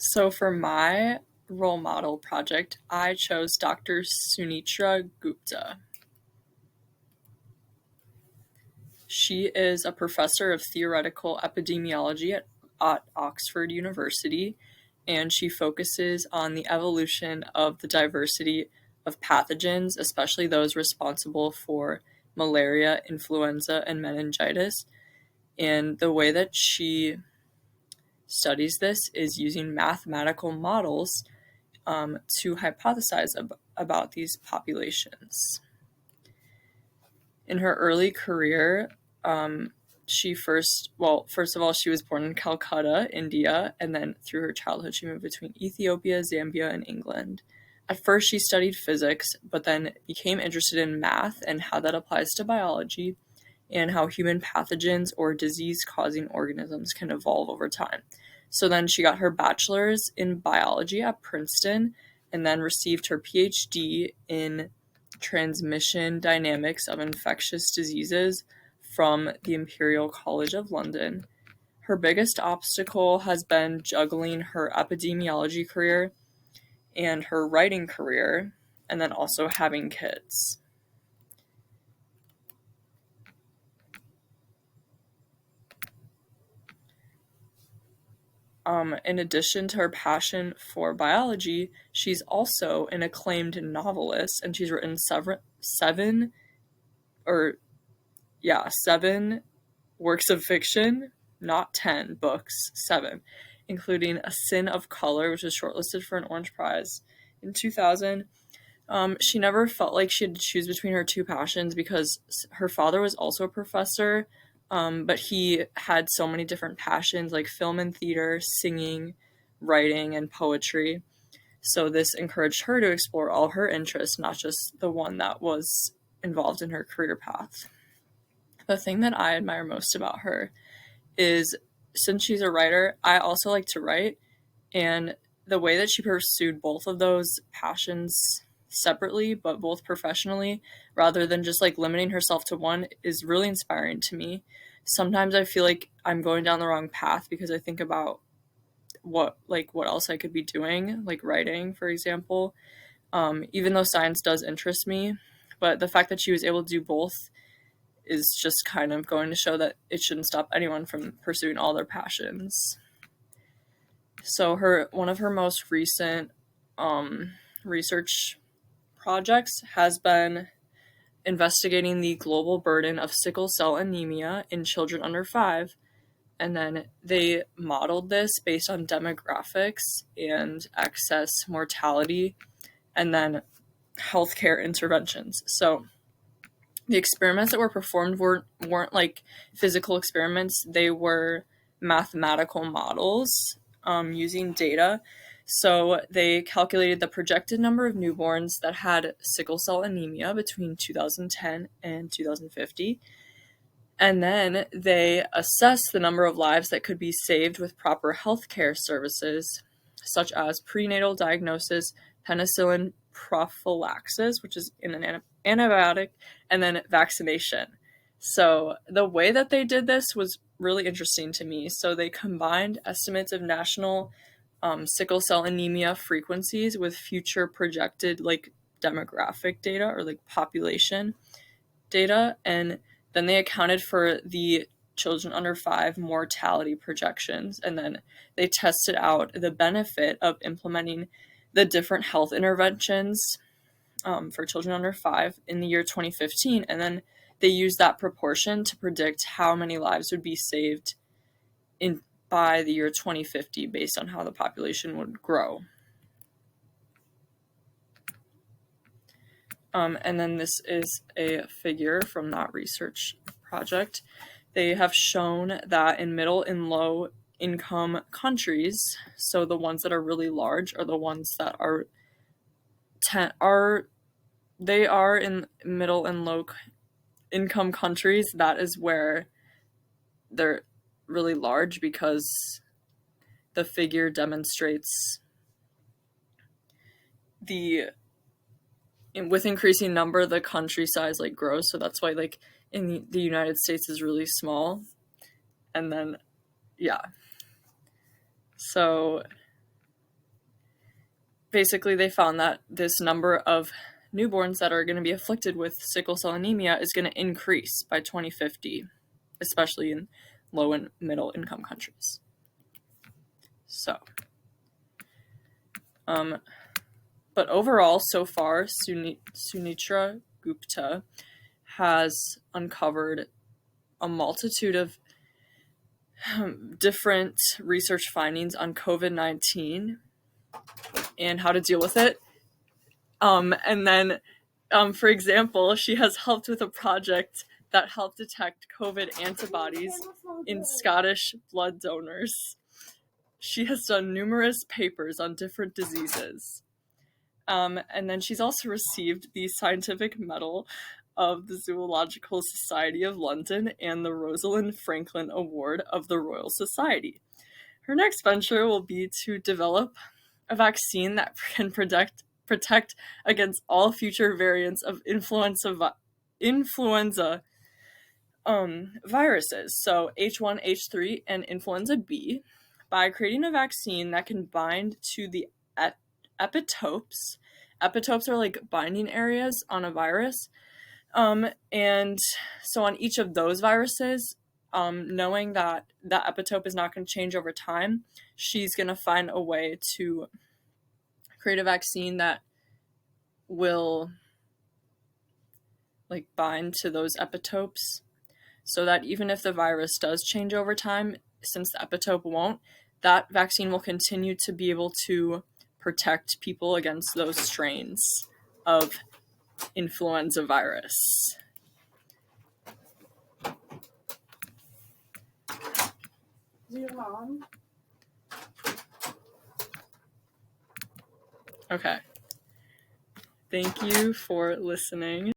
So for my role model project, I chose Dr. Sunetra Gupta. She is a professor of theoretical epidemiology at Oxford University, and she focuses on the evolution of the diversity of pathogens, especially those responsible for malaria, influenza, and meningitis. And the way that she studies this is using mathematical models to hypothesize about these populations. In her early career, first of all, she was born in Calcutta, India, and then through her childhood, she moved between Ethiopia, Zambia, and England. At first, she studied physics, but then became interested in math and how that applies to biology and how human pathogens or disease-causing organisms can evolve over time. So then she got her bachelor's in biology at Princeton and then received her PhD in transmission dynamics of infectious diseases from the Imperial College of London. Her biggest obstacle has been juggling her epidemiology career and her writing career, and then also having kids. In addition to her passion for biology, she's also an acclaimed novelist, and she's written seven works of fiction, not 10 books, 7, including A Sin of Color, which was shortlisted for an Orange Prize in 2000. She never felt like she had to choose between her two passions because her father was also a professor, but he had so many different passions like film and theater, singing, writing, and poetry. So this encouraged her to explore all her interests, not just the one that was involved in her career path. The thing that I admire most about her is, since she's a writer, I also like to write, and the way that she pursued both of those passions separately, but both professionally, rather than just like limiting herself to one, is really inspiring to me. Sometimes I feel like I'm going down the wrong path because I think about what else I could be doing, like writing, for example. Even though science does interest me, but the fact that she was able to do both is just kind of going to show that it shouldn't stop anyone from pursuing all their passions. So one of her most recent research projects has been investigating the global burden of sickle cell anemia in children under 5. And then they modeled this based on demographics and excess mortality and then healthcare interventions. So the experiments that were performed weren't like physical experiments. They were mathematical models using data. So they calculated the projected number of newborns that had sickle cell anemia between 2010 and 2050. And then they assessed the number of lives that could be saved with proper healthcare services, such as prenatal diagnosis, penicillin prophylaxis, which is in an antibiotic, and then vaccination. So the way that they did this was really interesting to me. So they combined estimates of national sickle cell anemia frequencies with future projected like demographic data or like population data, and then they accounted for the children under 5 mortality projections, and then they tested out the benefit of implementing the different health interventions for children under 5 in the year 2015, and then they used that proportion to predict how many lives would be saved by the year 2050 based on how the population would grow. And then this is a figure from that research project. They have shown that in middle and low income countries, so the ones that are really large are the ones that are in middle and low income countries. That is where they're really large because the figure demonstrates with increasing number, the country size like grows. So that's why like in the United States is really small. And then, yeah. So basically they found that this number of newborns that are going to be afflicted with sickle cell anemia is going to increase by 2050, especially in low and middle income countries. So, but overall, so far, Sunetra Gupta has uncovered a multitude of different research findings on COVID-19 and how to deal with it. And then, for example, she has helped with a project that helped detect COVID antibodies in Scottish blood donors. She has done numerous papers on different diseases. And then she's also received the Scientific Medal of the Zoological Society of London and the Rosalind Franklin Award of the Royal Society. Her next venture will be to develop a vaccine that can protect against all future variants of influenza viruses, so H1H3 and influenza B, by creating a vaccine that can bind to the epitopes. Epitopes are like binding areas on a virus. And so on each of those viruses, knowing that that epitope is not going to change over time, she's going to find a way to create a vaccine that will like bind to those epitopes so that even if the virus does change over time, since the epitope won't, that vaccine will continue to be able to protect people against those strains of influenza virus. Okay. Thank you for listening.